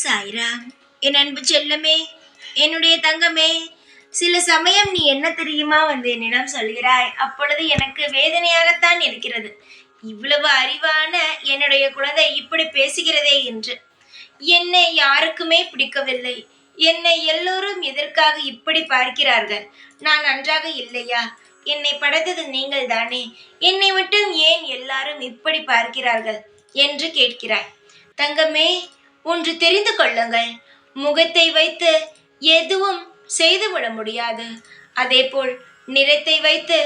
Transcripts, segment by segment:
சாய்ராம். என் அன்பு செல்லமே, என்னுடைய தங்கமே, சில சமயம் நீ என்ன தெரியுமா என்னிடம் சொல்கிறாய். அப்பொழுது எனக்கு வேதனையாகத்தான் இருக்கிறது. இவ்வளவு அறிவான என்னுடைய குழந்தை இப்படி பேசுகிறதே என்று. என்னை யாருக்குமே பிடிக்கவில்லை. என்னை எல்லோரும் எதற்காக இப்படி பார்க்கிறார்கள்? நான் நன்றாக இல்லையா? என்னை படைத்தது நீங்கள் தானே. என்னை மட்டும் ஏன் எல்லாரும் இப்படி பார்க்கிறார்கள் என்று கேட்கிறாய். தங்கமே, ஒன்று தெரிந்து கொள்ளுங்கள். முகத்தை வைத்து எதுவும் செய்துவிட முடியாது. அதேபோல் நிறத்தை வைத்து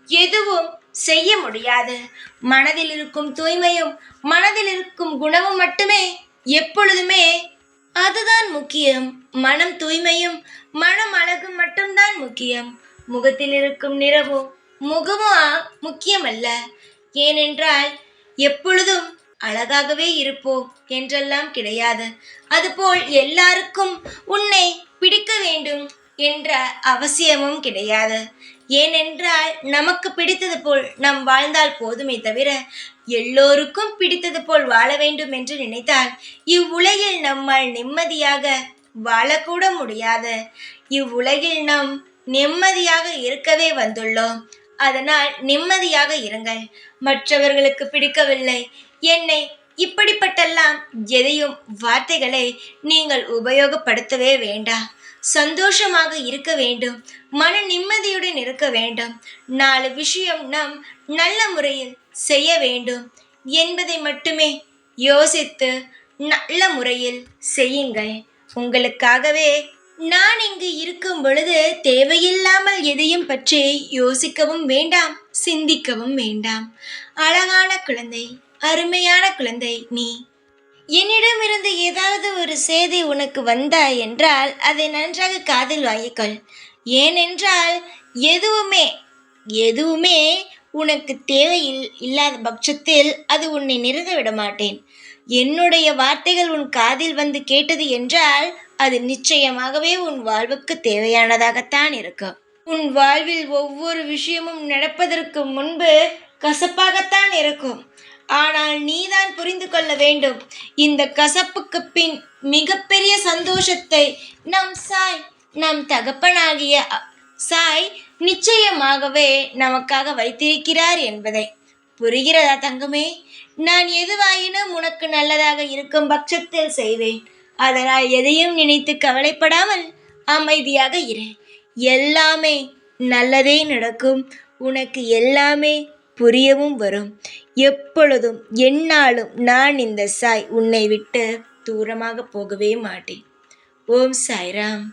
எதுவும் செய்ய முடியாது. மனதில் இருக்கும் தூய்மையும் மனதில் இருக்கும் குணமும் மட்டுமே எப்பொழுதுமே அதுதான் முக்கியம். மனம் தூய்மையும் மனம் அழகும் மட்டும்தான் முக்கியம். முகத்தில் இருக்கும் நிறமும் முகமும் முக்கியமல்ல. ஏனென்றால் எப்பொழுதும் அழகாகவே இருப்போம் என்றெல்லாம் கிடையாது. அதுபோல் எல்லாருக்கும் உன்னை பிடிக்க வேண்டும் என்ற அவசியமும் கிடையாது. ஏனென்றால் நமக்கு பிடித்தது போல் நாம் வாழ்ந்தால் போதுமே தவிர எல்லோருக்கும் பிடித்தது போல் வாழ வேண்டும் என்று நினைத்தால் இவ்வுலகில் நம்மால் நிம்மதியாக வாழக்கூட முடியாது. இவ்வுலகில் நாம் நிம்மதியாக இருக்கவே வந்துள்ளோம். அதனால் நிம்மதியாக இருங்கள். மற்றவர்களுக்கு பிடிக்கவில்லை, என்னை இப்படிப்பட்டெல்லாம் எதையும் வார்த்தைகளை நீங்கள் உபயோகப்படுத்தவே வேண்டாம். சந்தோஷமாக இருக்க வேண்டும், மன நிம்மதியுடன் இருக்க வேண்டும். 4 விஷயம் நாம் நல்ல முறையில் செய்ய வேண்டும் என்பதை மட்டுமே யோசித்து நல்ல முறையில் செய்யுங்கள். உங்களுக்காகவே நான் இங்கு இருக்கும் பொழுது தேவையில்லாமல் எதையும் பற்றி யோசிக்கவும் வேண்டாம், சிந்திக்கவும் வேண்டாம். அழகான குழந்தை, அருமையான குழந்தை நீ. என்னிடமிருந்து ஏதாவது ஒரு செய்தி உனக்கு வந்தாய் என்றால் அதை நன்றாக காதில் வாங்கிக்கொள். ஏனென்றால் எதுவுமே உனக்கு தேவையில் இல்லாத பட்சத்தில் அது உன்னை நெருங்க விட மாட்டேன். என்னுடைய வார்த்தைகள் உன் காதில் வந்து கேட்டது என்றால் அது நிச்சயமாகவே உன் வாழ்வுக்கு தேவையானதாகத்தான் இருக்கும். உன் வாழ்வில் ஒவ்வொரு விஷயமும் நடப்பதற்கு முன்பு கசப்பாகத்தான் இருக்கும். ஆனால் நீதான் புரிந்து கொள்ள வேண்டும், இந்த கசப்புக்கு பின் மிகப்பெரிய சந்தோஷத்தை நம் தகப்பனாகிய சாய் நிச்சயமாகவே நமக்காக வைத்திருக்கிறார் என்பதை. புரிகிறதா தங்கமே? நான் எதுவாயினும் உனக்கு நல்லதாக இருக்கும் பட்சத்தில் செய்வேன். அதனால் எதையும் நினைத்து கவலைப்படாமல் அமைதியாக இரு. எல்லாமே நல்லதே நடக்கும். உனக்கு எல்லாமே புரியவும் வரும். எப்பொழுதும் எந்நாளும் நான் இந்த சாய் உன்னை விட்டு தூரமாக போகவே மாட்டேன். ஓம் சாய்ராம்.